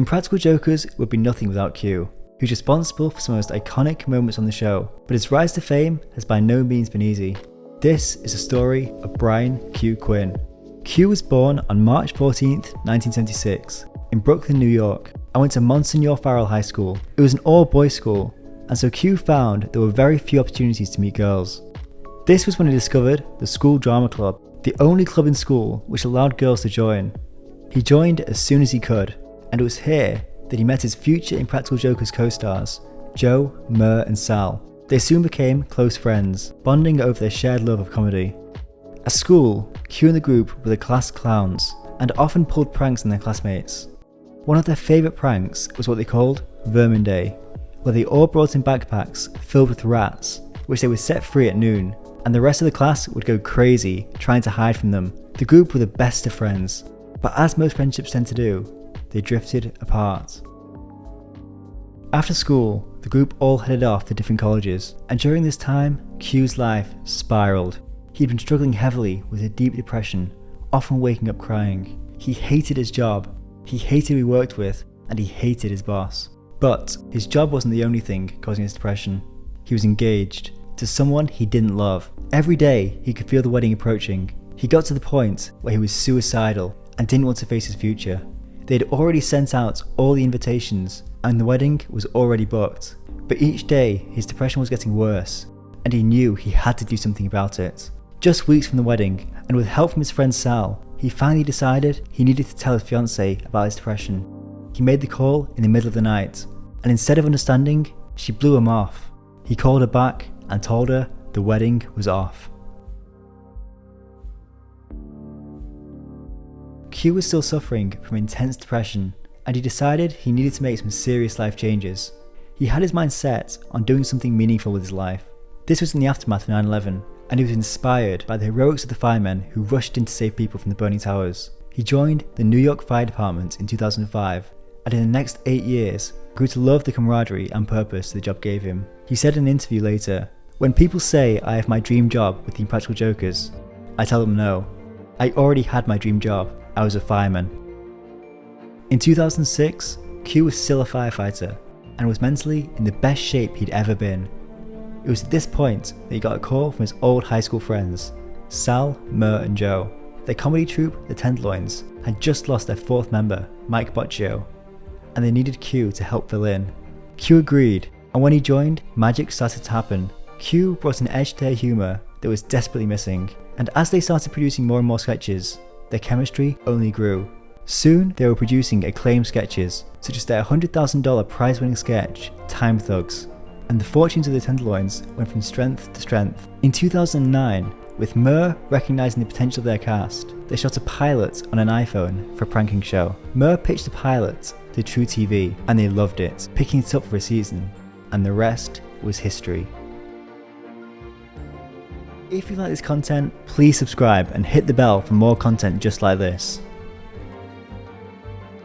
Impractical Jokers would be nothing without Q, who's responsible for some of the most iconic moments on the show, but his rise to fame has by no means been easy. This is the story of Brian Q. Quinn. Q was born on March 14th, 1976, in Brooklyn, New York, and went to Monsignor Farrell High School. It was an all-boys school, and so Q found there were very few opportunities to meet girls. This was when he discovered the school drama club, the only club in school which allowed girls to join. He joined as soon as he could, and it was here that he met his future Impractical Jokers co-stars, Joe, Mur and Sal. They soon became close friends, bonding over their shared love of comedy. At school, Q and the group were the class clowns, and often pulled pranks on their classmates. One of their favourite pranks was what they called Vermin Day, where they all brought in backpacks filled with rats, which they would set free at noon, and the rest of the class would go crazy trying to hide from them. The group were the best of friends, but as most friendships tend to do, they drifted apart. After school, the group all headed off to different colleges, and during this time, Q's life spiraled. He'd been struggling heavily with a deep depression, often waking up crying. He hated his job, he hated who he worked with, and he hated his boss. But his job wasn't the only thing causing his depression. He was engaged to someone he didn't love. Every day, he could feel the wedding approaching. He got to the point where he was suicidal and didn't want to face his future. They'd already sent out all the invitations, and the wedding was already booked. But each day, his depression was getting worse, and he knew he had to do something about it. Just weeks from the wedding, and with help from his friend Sal, he finally decided he needed to tell his fiancée about his depression. He made the call in the middle of the night, and instead of understanding, she blew him off. He called her back and told her the wedding was off. Q was still suffering from intense depression, and he decided he needed to make some serious life changes. He had his mind set on doing something meaningful with his life. This was in the aftermath of 9/11, and he was inspired by the heroics of the firemen who rushed in to save people from the burning towers. He joined the New York Fire Department in 2005, and in the next 8 years, grew to love the camaraderie and purpose the job gave him. He said in an interview later, "When people say I have my dream job with the Impractical Jokers, I tell them no. I already had my dream job. I was a fireman." In 2006, Q was still a firefighter and was mentally in the best shape he'd ever been. It was at this point that he got a call from his old high school friends, Sal, Mur and Joe. Their comedy troupe, the Tenderloins, had just lost their fourth member, Mike Boccio, and they needed Q to help fill in. Q agreed, and when he joined, magic started to happen. Q brought an edge to their humour that was desperately missing, and as they started producing more and more sketches, their chemistry only grew. Soon they were producing acclaimed sketches, such as their $100,000 prize-winning sketch, Time Thugs, and the fortunes of the Tenderloins went from strength to strength. In 2009, with Mur recognising the potential of their cast, they shot a pilot on an iPhone for a pranking show. Mur pitched the pilot to True TV, and they loved it, picking it up for a season, and the rest was history. If you like this content, please subscribe and hit the bell for more content just like this.